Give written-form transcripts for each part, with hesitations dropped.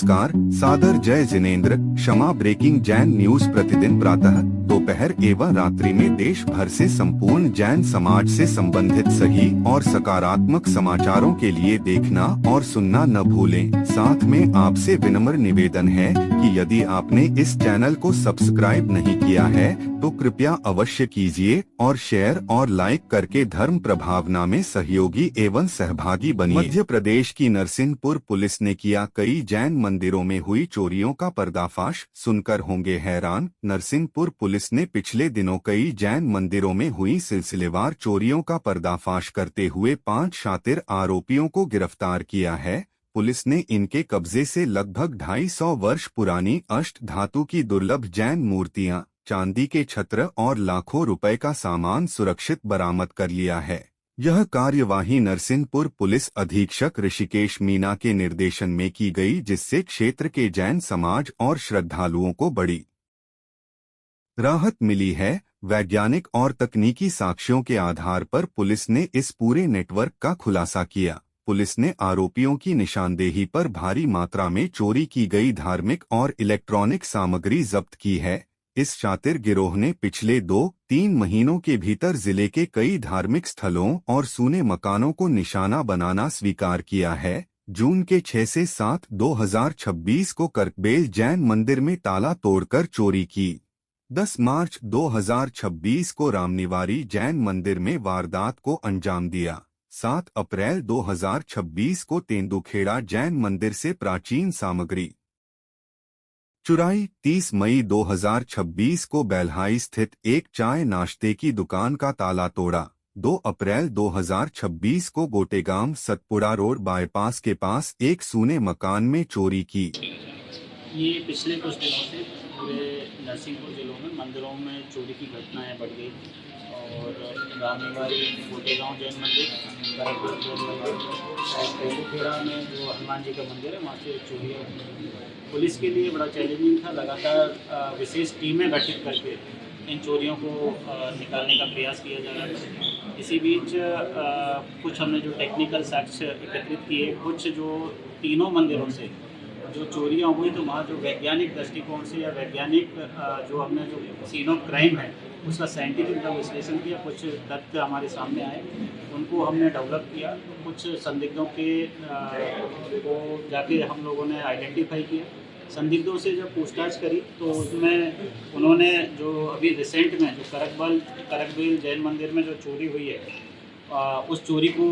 नमस्कार, सादर जय जिनेंद्र। क्षमा ब्रेकिंग जैन न्यूज प्रतिदिन प्रातः, दोपहर एवं रात्रि में देश भर से संपूर्ण जैन समाज से संबंधित सही और सकारात्मक समाचारों के लिए देखना और सुनना न भूलें। साथ में आपसे विनम्र निवेदन है कि यदि आपने इस चैनल को सब्सक्राइब नहीं किया है तो कृपया अवश्य कीजिए और शेयर और लाइक करके धर्म प्रभावना में सहयोगी एवं सहभागी बनिए। मध्य प्रदेश की नरसिंहपुर पुलिस ने किया कई जैन मंदिरों में हुई चोरियों का पर्दाफाश। सुनकर होंगे हैरान, नरसिंहपुर पुलिस ने पिछले दिनों कई जैन मंदिरों में हुई सिलसिलेवार चोरियों का पर्दाफाश करते हुए 5 शातिर आरोपियों को गिरफ्तार किया है। पुलिस ने इनके कब्जे से लगभग 250 वर्ष पुरानी अष्ट धातु की दुर्लभ जैन मूर्तियां, चांदी के छत्र और लाखों रुपए का सामान सुरक्षित बरामद कर लिया है। यह कार्यवाही नरसिंहपुर पुलिस अधीक्षक ऋषिकेश मीना के निर्देशन में की गई, जिससे क्षेत्र के जैन समाज और श्रद्धालुओं को बड़ी राहत मिली है। वैज्ञानिक और तकनीकी साक्ष्यों के आधार पर पुलिस ने इस पूरे नेटवर्क का खुलासा किया। पुलिस ने आरोपियों की निशानदेही पर भारी मात्रा में चोरी की गई धार्मिक और इलेक्ट्रॉनिक सामग्री जब्त की है। इस शातिर गिरोह ने पिछले 2-3 महीनों के भीतर जिले के कई धार्मिक स्थलों और सूने मकानों को निशाना बनाना स्वीकार किया है। जून के 6 से 7, 2026 को करकबेल जैन मंदिर में ताला तोड़कर चोरी की। 10 मार्च 2026 को रामनिवारी जैन मंदिर में वारदात को अंजाम दिया। 7 अप्रैल 2026 को तेंदुखेड़ा जैन मंदिर से प्राचीन सामग्री चुराई। 30 मई 2026 को बेल्हाई स्थित एक चाय नाश्ते की दुकान का ताला तोड़ा। 2 अप्रैल 2026 को गोटेगांव सतपुड़ा रोड बाईपास के पास एक सूने मकान में चोरी की। ये पिछले कुछ दिनों से पूरे नरसिंहपुर जिलों में मंदिरों में चोरी की घटनाएं बढ़ गई और रामनिवारी गोटेगांव जैन मंदिर, तेंदुखेड़ा में जो हनुमान जी का मंदिर है वहाँ से चोरियाँ हुई। पुलिस के लिए बड़ा चैलेंजिंग था। लगातार विशेष टीमें गठित करके इन चोरियों को निकालने का प्रयास किया जा रहा है। इसी बीच कुछ हमने जो टेक्निकल साक्ष्य एकत्रित किए, कुछ जो तीनों मंदिरों से जो चोरियां हुई तो वहाँ जो वैज्ञानिक दृष्टिकोण से या वैज्ञानिक जो हमने जो सीन ऑफ क्राइम है उसका साइंटिफिक विश्लेषण किया। कुछ तथ्य हमारे सामने आए, उनको हमने डेवलप किया। कुछ संदिग्धों के को जाके हम लोगों ने आइडेंटिफाई किया। संदिग्धों से जब पूछताछ करी तो उसमें उन्होंने जो अभी रिसेंट में जो करकबेल जैन मंदिर में जो चोरी हुई है उस चोरी को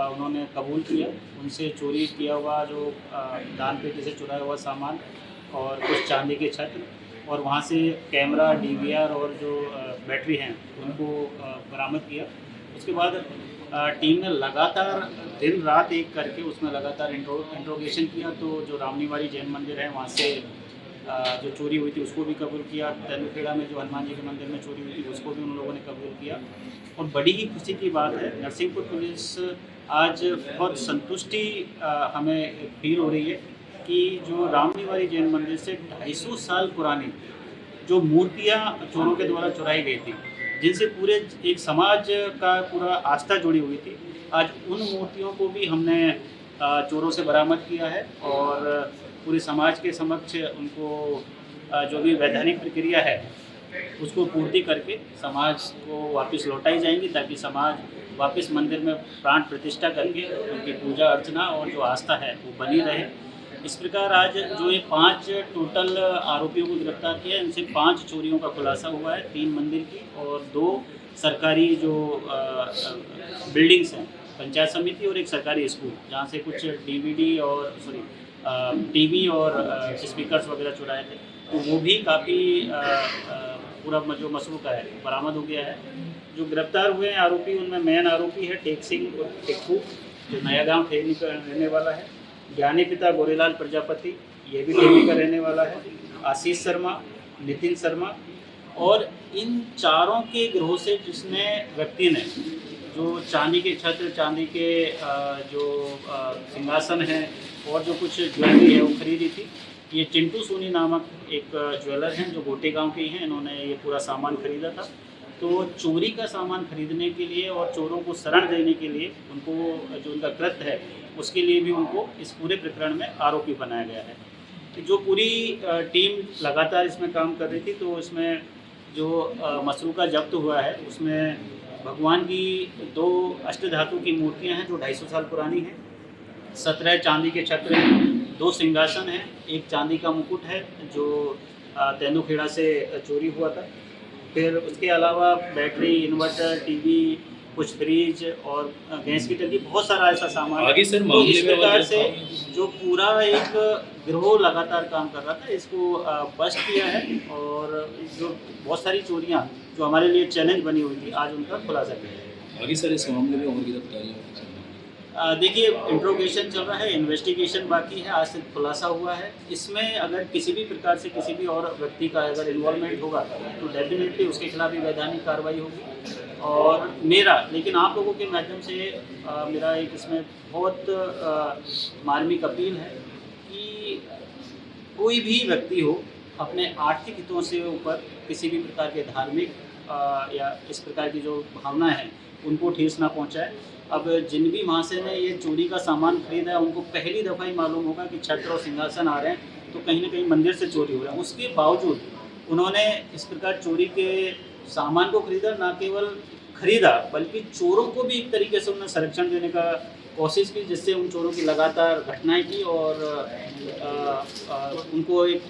उन्होंने कबूल किया। उनसे चोरी किया हुआ जो दान पेटी से चुराया हुआ सामान और कुछ चांदी के छत्र और वहाँ से कैमरा, डीवीआर और जो बैटरी हैं उनको बरामद किया। उसके बाद टीम ने लगातार दिन रात एक करके उसमें लगातार इंट्रोगेशन किया। तो जो रामनिवारी जैन मंदिर है वहाँ से जो चोरी हुई थी उसको भी कबूल किया। तेंदुखेड़ा में जो हनुमान जी के मंदिर में चोरी हुई थी उसको भी उन लोगों ने कबूल किया। और बड़ी ही खुशी की बात है, नरसिंहपुर पुलिस आज बहुत संतुष्टि हमें फील हो रही है कि जो रामनिवारी जैन मंदिर से 250 साल पुरानी जो मूर्तियाँ चोरों के द्वारा चुराई गई थी, जिनसे पूरे एक समाज का पूरा आस्था जुड़ी हुई थी, आज उन मूर्तियों को भी हमने चोरों से बरामद किया है और पूरे समाज के समक्ष उनको जो भी वैधानिक प्रक्रिया है उसको पूर्ति करके समाज को वापस लौटाई जाएंगी, ताकि समाज वापस मंदिर में प्राण प्रतिष्ठा करके उनकी पूजा अर्चना और जो आस्था है वो बनी रहे। इस प्रकार आज जो ये 5 टोटल आरोपियों को गिरफ्तार किया, इनसे 5 चोरियों का खुलासा हुआ है, 3 मंदिर की और 2 सरकारी जो बिल्डिंग्स हैं, पंचायत समिति और एक सरकारी स्कूल, जहाँ से कुछ डीवीडी और टीवी और स्पीकर्स वगैरह चुराए थे। तो वो भी काफ़ी पूरा जो मसरूका है बरामद हो गया है। जो गिरफ्तार हुए हैं आरोपी, उनमें मेन आरोपी है टेक सिंह और टिक्कू, जो नया गाँव ठेरी का रहने वाला है। ज्ञानी पिता गोरेलाल प्रजापति, ये भी ठेरी का रहने वाला है। आशीष शर्मा, नितिन शर्मा और इन चारों के गिरोह से जिसने व्यक्ति ने जो चांदी के छत्र, चांदी के जो सिंहासन हैं और जो कुछ ज्वेलरी है वो खरीदी थी। ये चिंटू सोनी नामक एक ज्वेलर हैं जो गोटेगांव के ही हैं। इन्होंने ये पूरा सामान खरीदा था। तो चोरी का सामान खरीदने के लिए और चोरों को शरण देने के लिए उनको जो उनका कृत्य है उसके लिए भी उनको इस पूरे प्रकरण में आरोपी बनाया गया है। जो पूरी टीम लगातार इसमें काम कर रही थी, तो इसमें जो मसरूका जब्त हुआ है उसमें भगवान की 2 अष्टधातु की मूर्तियां हैं जो 250 साल पुरानी हैं, 17 चांदी के छत्र हैं, 2 सिंहासन हैं, 1 चांदी का मुकुट है जो तेंदुखेड़ा से चोरी हुआ था। फिर उसके अलावा बैटरी, इन्वर्टर, टीवी, कुछ फ्रिज और गैस की टंकी, बहुत सारा ऐसा सामान। आगे सर तो इस प्रकार से जो पूरा एक गिरोह लगातार काम कर रहा था, इसको बस्ट किया है और जो बहुत सारी चोरियां जो हमारे लिए चैलेंज बनी हुई थी, आज उनका खुलासा किया है। आगे सर इस मामले में और गिरफ्तारी? देखिए, इंट्रोगेशन चल रहा है, इन्वेस्टिगेशन बाकी है, आज से खुलासा हुआ है। इसमें अगर किसी भी प्रकार से किसी भी और व्यक्ति का अगर इन्वॉल्वमेंट होगा तो डेफिनेटली उसके खिलाफ भी वैधानिक कार्रवाई होगी। और लेकिन आप लोगों के माध्यम से मेरा एक इसमें बहुत मार्मिक अपील है कि कोई भी व्यक्ति हो, अपने आर्थिक हितों से ऊपर किसी भी प्रकार के धार्मिक या इस प्रकार की जो भावना है उनको ठेस ना पहुंचाए। अब जिन भी महाशय ने ये चोरी का सामान खरीदा है, उनको पहली दफ़ा ही मालूम होगा कि छत्र और सिंहासन आ रहे हैं, तो कहीं ना कहीं मंदिर से चोरी हो रहा है। उसके बावजूद उन्होंने इस प्रकार चोरी के सामान को खरीदा, ना केवल खरीदा बल्कि चोरों को भी एक तरीके से उन्होंने संरक्षण देने का कोशिश की, जिससे उन चोरों की लगातार घटनाएं की और उनको एक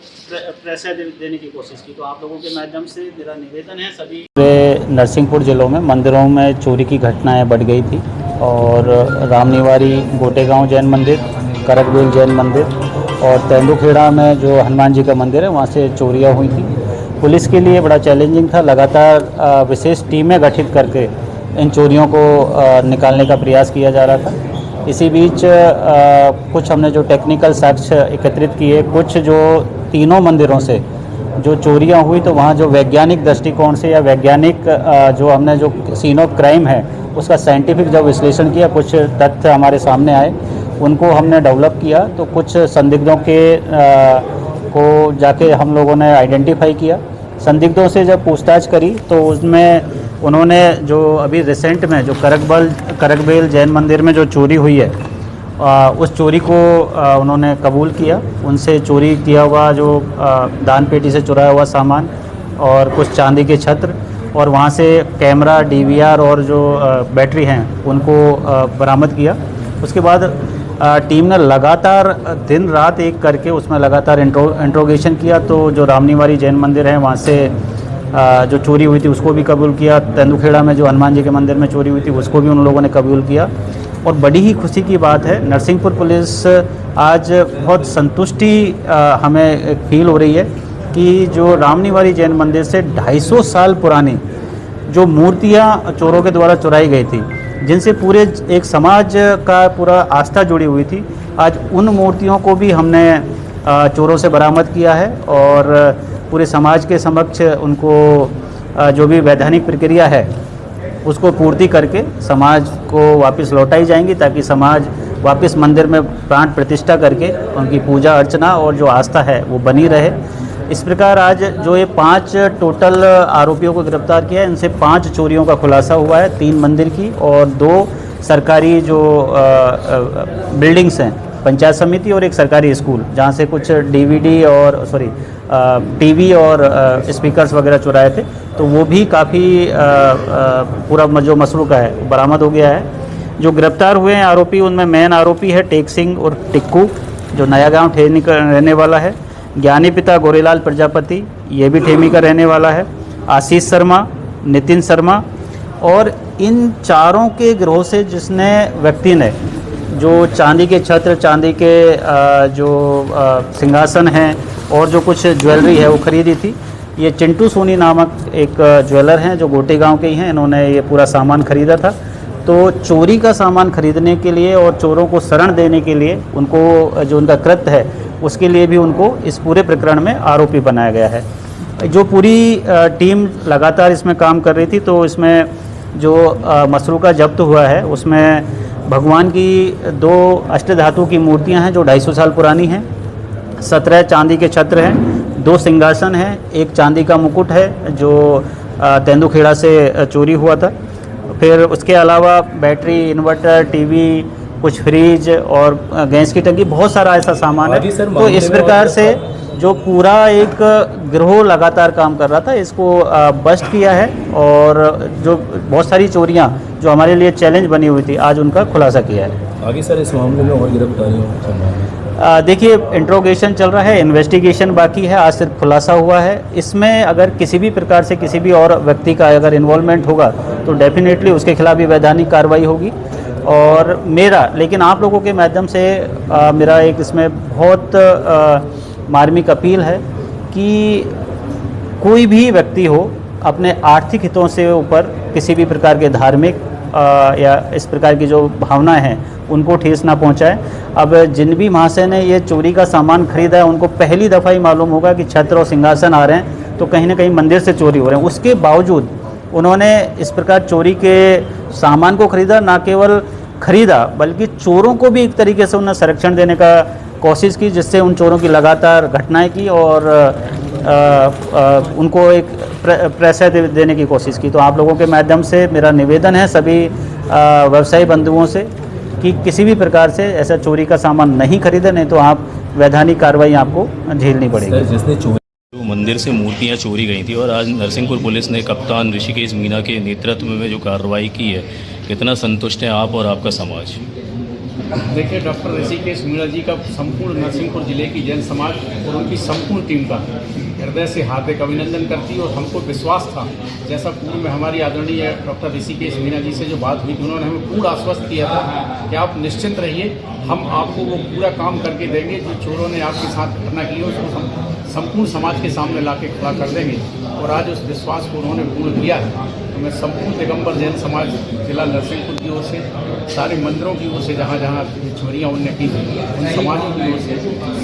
प्रेशर देने की कोशिश की। तो आप लोगों के माध्यम से मेरा निवेदन है, सभी नरसिंहपुर जिलों में मंदिरों में चोरी की घटनाएं बढ़ गई थी और रामनिवारी गोटेगांव जैन मंदिर, करकबेल जैन मंदिर और तेंदुखेड़ा में जो हनुमान जी का मंदिर है वहाँ से चोरियाँ हुई थी। पुलिस के लिए बड़ा चैलेंजिंग था, लगातार विशेष टीमें गठित करके इन चोरियों को निकालने का प्रयास किया जा रहा था। इसी बीच कुछ हमने जो टेक्निकल साक्ष्य एकत्रित किए, कुछ जो तीनों मंदिरों से जो चोरियां हुई, तो वहाँ जो वैज्ञानिक दृष्टिकोण से या वैज्ञानिक जो हमने जो सीन ऑफ क्राइम है उसका साइंटिफिक जब विश्लेषण किया, कुछ तथ्य हमारे सामने आए, उनको हमने डेवलप किया। तो कुछ संदिग्धों के को जाके हम लोगों ने आइडेंटिफाई किया। संदिग्धों से जब पूछताछ करी तो उसमें उन्होंने जो अभी रिसेंट में जो करकबेल जैन मंदिर में जो चोरी हुई है, उस चोरी को उन्होंने कबूल किया। उनसे चोरी किया हुआ जो दान पेटी से चुराया हुआ सामान और कुछ चांदी के छत्र और वहाँ से कैमरा, डीवीआर और जो बैटरी हैं उनको बरामद किया। उसके बाद टीम ने लगातार दिन रात एक करके उसमें लगातार इंट्रोगेशन किया। तो जो रामनिवारी जैन मंदिर है वहाँ से जो चोरी हुई थी उसको भी कबूल किया। तेंदुखेड़ा में जो हनुमान जी के मंदिर में चोरी हुई थी उसको भी उन लोगों ने कबूल किया। और बड़ी ही खुशी की बात है, नरसिंहपुर पुलिस आज बहुत संतुष्टि हमें फील हो रही है कि जो रामनिवारी जैन मंदिर से 250 साल पुरानी जो मूर्तियां चोरों के द्वारा चुराई गई थी, जिनसे पूरे एक समाज का पूरा आस्था जुड़ी हुई थी, आज उन मूर्तियों को भी हमने चोरों से बरामद किया है और पूरे समाज के समक्ष उनको जो भी वैधानिक प्रक्रिया है उसको पूर्ति करके समाज को वापस लौटाई जाएंगी, ताकि समाज वापस मंदिर में प्राण प्रतिष्ठा करके उनकी पूजा अर्चना और जो आस्था है वो बनी रहे। इस प्रकार आज जो ये 5 टोटल आरोपियों को गिरफ्तार किया है, इनसे 5 चोरियों का खुलासा हुआ है, 3 मंदिर की और 2 सरकारी जो बिल्डिंग्स हैं, पंचायत समिति और एक सरकारी स्कूल, जहाँ से कुछ डीवीडी और टीवी और स्पीकर्स वगैरह चुराए थे, तो वो भी काफ़ी पूरा जो मसरूका है वो बरामद हो गया है। जो गिरफ्तार हुए हैं आरोपी, उनमें मेन आरोपी है टेक सिंह और टिक्कू, जो नया गांव ठेनी का रहने वाला है। ज्ञानी पिता गोरेलाल प्रजापति, ये भी ठेमी का रहने वाला है। आशीष शर्मा, नितिन शर्मा, और इन चारों के गिरोह से जिसने व्यक्ति ने जो चांदी के छत्र, चांदी के जो सिंहासन हैं और जो कुछ ज्वेलरी है वो खरीदी थी, ये चिंटू सोनी नामक एक ज्वेलर हैं जो गोटेगांव के ही हैं। इन्होंने ये पूरा सामान खरीदा था। तो चोरी का सामान खरीदने के लिए और चोरों को शरण देने के लिए उनको जो उनका कृत्य है उसके लिए भी उनको इस पूरे प्रकरण में आरोपी बनाया गया है। जो पूरी टीम लगातार इसमें काम कर रही थी, तो इसमें जो मसरूका जब्त हुआ है उसमें भगवान की 2 अष्टधातु की मूर्तियां हैं जो 250 साल पुरानी हैं, 17 चांदी के छत्र हैं, 2 सिंहासन हैं, 1 चांदी का मुकुट है जो तेंदुखेड़ा से चोरी हुआ था। फिर उसके अलावा बैटरी, इन्वर्टर, टीवी, कुछ फ्रिज और गैस की टंकी, बहुत सारा ऐसा सामान आदि है। सर, तो इस प्रकार से जो पूरा एक गिरोह लगातार काम कर रहा था, इसको बस्ट किया है और जो बहुत सारी चोरियां जो हमारे लिए चैलेंज बनी हुई थी, आज उनका खुलासा किया है। आगे सर इस मामले में और गिरफ्तारियों की संभावना है? देखिए, इंट्रोगेशन चल रहा है, इन्वेस्टिगेशन बाकी है, आज सिर्फ खुलासा हुआ है। इसमें अगर किसी भी प्रकार से किसी भी और व्यक्ति का अगर इन्वॉल्वमेंट होगा तो डेफिनेटली उसके खिलाफ भी वैधानिक कार्रवाई होगी। और लेकिन आप लोगों के माध्यम से मेरा एक इसमें बहुत मार्मिक अपील है कि कोई भी व्यक्ति हो, अपने आर्थिक हितों से ऊपर किसी भी प्रकार के धार्मिक या इस प्रकार की जो भावनाएं हैं उनको ठेस ना पहुंचाए। अब जिन भी महाशय ने ये चोरी का सामान खरीदा है, उनको पहली दफ़ा ही मालूम होगा कि छत्र और सिंहासन आ रहे हैं, तो कहीं ना कहीं मंदिर से चोरी हो रहे हैं। उसके बावजूद उन्होंने इस प्रकार चोरी के सामान को खरीदा, ना केवल खरीदा बल्कि चोरों को भी एक तरीके से उन्हें संरक्षण देने का कोशिश की, जिससे उन चोरों की लगातार घटनाएं की और उनको एक प्रश्रय देने की कोशिश की। तो आप लोगों के माध्यम से मेरा निवेदन है सभी व्यवसायी बंधुओं से कि किसी भी प्रकार से ऐसा चोरी का सामान नहीं खरीदें, नहीं तो आप वैधानिक कार्रवाई आपको झेलनी पड़ेगी। जिसने चोरी मंदिर से मूर्तियां चोरी गई थी और आज नरसिंहपुर पुलिस ने कप्तान ऋषिकेश मीना के नेतृत्व में जो कार्रवाई की है, कितना संतुष्ट हैं आप और आपका समाज? देखिए, डॉक्टर ऋषिकेश मीणा जी का संपूर्ण नरसिंहपुर जिले की जैन समाज और उनकी संपूर्ण टीम का हृदय से हार्दिक अभिनंदन करती है। और हमको विश्वास था, जैसा पूर्व में हमारी आदरणीय डॉक्टर ऋषिकेश मीणा जी से जो बात हुई थी, उन्होंने हमें पूर्ण आश्वस्त किया था कि आप निश्चिंत रहिए, हम आपको वो पूरा काम करके देंगे जो चोरों ने आपके साथ घटना की है उसको हम संपूर्ण समाज के सामने ला के खड़ा कर देंगे। और आज उस विश्वास को उन्होंने पूर्ण किया है। तो मैं संपूर्ण दिगंबर जैन समाज जिला नरसिंहपुर की ओर से, सारे मंदिरों की ओर से जहाँ जहाँ चोरियाँ उनने की थी, उन समाजों की ओर से,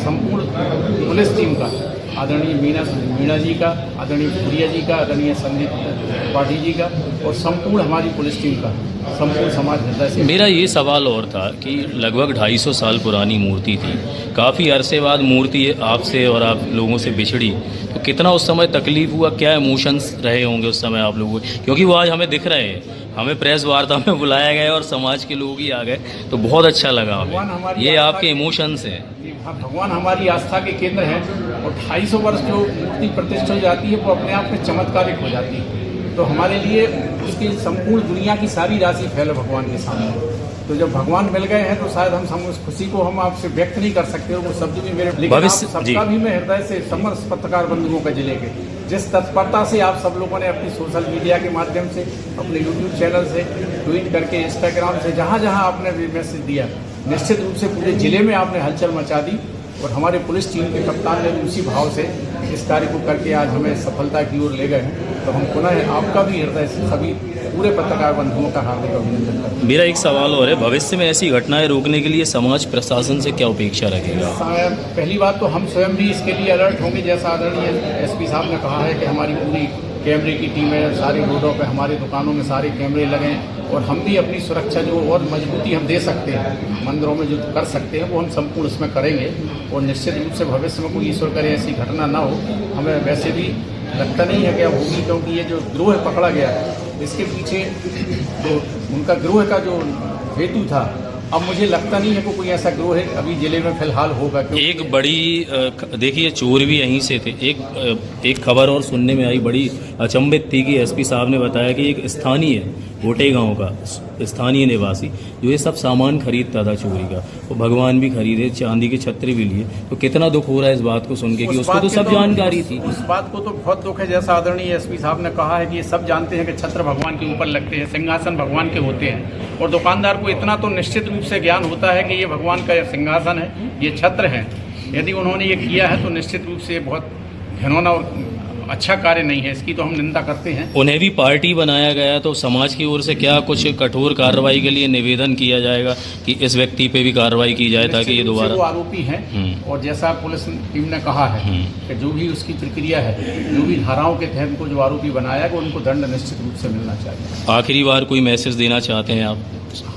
संपूर्ण पुलिस टीम का, आदरणीय मीणा जी का, आदरणीय पुरिया जी का, आदरणीय संदीप पाठी जी का और संपूर्ण हमारी पुलिस टीम का, संपूर्ण समाज हृदय से। मेरा ये सवाल और था कि लगभग 250 साल पुरानी मूर्ति थी, काफ़ी अरसे बाद मूर्ति आपसे और आप लोगों से बिछड़ी, तो कितना उस समय तकलीफ हुआ, क्या इमोशंस रहे होंगे उस समय आप लोगों के? क्योंकि वो आज हमें दिख रहे हैं, हमें प्रेस वार्ता में बुलाया गया और समाज के लोग ही आ गए, तो बहुत अच्छा लगा हमें। ये आपके इमोशंस हैं। भगवान हमारी आस्था के केंद्र हैं और 250 वर्ष जो मूर्ति प्रतिष्ठा हो जाती है वो अपने आप में चमत्कारिक हो जाती है। तो हमारे लिए उसकी संपूर्ण दुनिया की सारी राशि फैले भगवान के सामने। तो जब भगवान मिल गए हैं तो शायद हम उस खुशी को हम आपसे व्यक्त नहीं कर सकते, और वो शब्द भी मेरे, लेकिन आप सबका भी मैं हृदय से समस्त पत्रकार बंधुओं का जिले के जिस तत्परता से आप सब लोगों ने अपनी सोशल मीडिया के माध्यम से, अपने यूट्यूब चैनल से, ट्वीट करके, इंस्टाग्राम से, जहाँ जहाँ आपने मैसेज दिया, निश्चित रूप से पूरे जिले में आपने हलचल मचा दी। और हमारे पुलिस टीम के कप्तान ने उसी भाव से इस कार्य को करके आज हमें सफलता की ओर ले गए हैं। तो हम पुनः आपका भी हृदय से सभी पूरे पत्रकार बंधुओं का हार्दिक अभिनंदन करते हैं। मेरा एक सवाल और है, भविष्य में ऐसी घटनाएं रोकने के लिए समाज प्रशासन से क्या अपेक्षा रखेगा? पहली बात तो हम स्वयं भी इसके लिए अलर्ट होंगे, जैसा आदरणीय एसपी साहब ने कहा है कि हमारी पूरी कैमरे की टीम है, सारी रोडों पे, हमारी दुकानों में सारे कैमरे लगे, और हम भी अपनी सुरक्षा जो और मजबूती हम दे सकते हैं, मंदिरों में जो कर सकते हैं वो हम संपूर्ण इसमें करेंगे। और निश्चित रूप से भविष्य में कोई ईश्वर करे ऐसी घटना ना हो। हमें वैसे भी लगता नहीं है कि अब होगी, क्योंकि ये जो गिरोह पकड़ा गया इसके पीछे जो उनका गिरोह का जो हेतु था, अब मुझे लगता नहीं है कि कोई ऐसा गिरोह है अभी जिले में फिलहाल होगा। एक बड़ी देखिए, चोर भी यहीं से थे। एक खबर और सुनने में आई, बड़ी अचंभित थी कि एसपी साहब ने बताया कि एक स्थानीय गोटे गांव का स्थानीय निवासी जो ये सब सामान खरीदता था चोरी का, वो भगवान भी खरीदे, चांदी के छत्र भी लिए। तो कितना दुख हो रहा है इस बात को सुन के कि उसको तो सब जानकारी थी। उस बात को तो बहुत दुख है, जैसा आदरणीय एसपी साहब ने कहा है कि ये सब जानते हैं कि छत्र भगवान के ऊपर लगते हैं, सिंहासन भगवान के होते हैं, और दुकानदार को इतना तो निश्चित रूप से ज्ञान होता है कि ये भगवान का सिंहासन है, ये छत्र है। यदि उन्होंने ये किया है तो निश्चित रूप से बहुत घिनौना और अच्छा कार्य नहीं है, इसकी तो हम निंदा करते हैं। उन्हें भी पार्टी बनाया गया, तो समाज की ओर से क्या कुछ कठोर कार्रवाई के लिए निवेदन किया जाएगा कि इस व्यक्ति पे भी कार्रवाई की जाए ताकि ये दोबारा? वो आरोपी हैं, और जैसा पुलिस टीम ने कहा है कि जो भी उसकी प्रक्रिया है, जो भी धाराओं के तहत को जो आरोपी बनाया है उनको दंड निश्चित रूप से मिलना चाहिए। आखिरी बार कोई मैसेज देना चाहते हैं आप?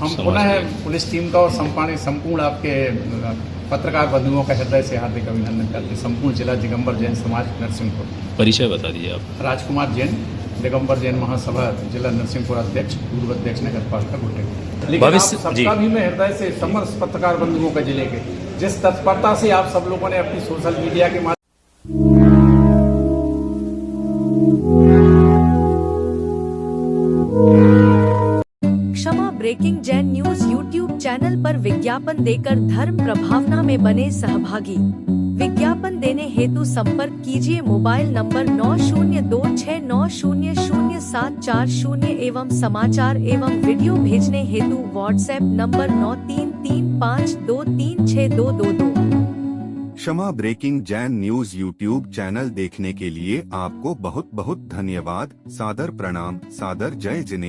हम पुनः पुलिस टीम का और संपूर्ण आपके पत्रकार बंधुओं का हृदय से हार्दिक अभिनंदन करते, संपूर्ण जिला दिगंबर जैन समाज नरसिंहपुर। परिचय बता दीजिए आप। राजकुमार जैन, दिगंबर जैन महासभा जिला नरसिंहपुर अध्यक्ष, पूर्व अध्यक्ष नगर पालिका गोटेगांव। लेकिन आप भविष्य जी। सबका भी मैं हृदय से समस्त पत्रकार बंधुओं का जिले के जिस तत्परता से आप सब लोगों ने अपनी सोशल मीडिया के माध्यम Kshama breaking Jain news YouTube channel पर विज्ञापन देकर धर्म प्रभावना में बने सहभागी। विज्ञापन देने हेतु संपर्क कीजिए मोबाइल नंबर 9026900740 एवं समाचार एवं वीडियो भेजने हेतु WhatsApp number 9335236222। Kshama breaking Jain news YouTube channel देखने के लिए आपको बहुत बहुत धन्यवाद। सादर प्रणाम, सादर जय जिनेंद्र।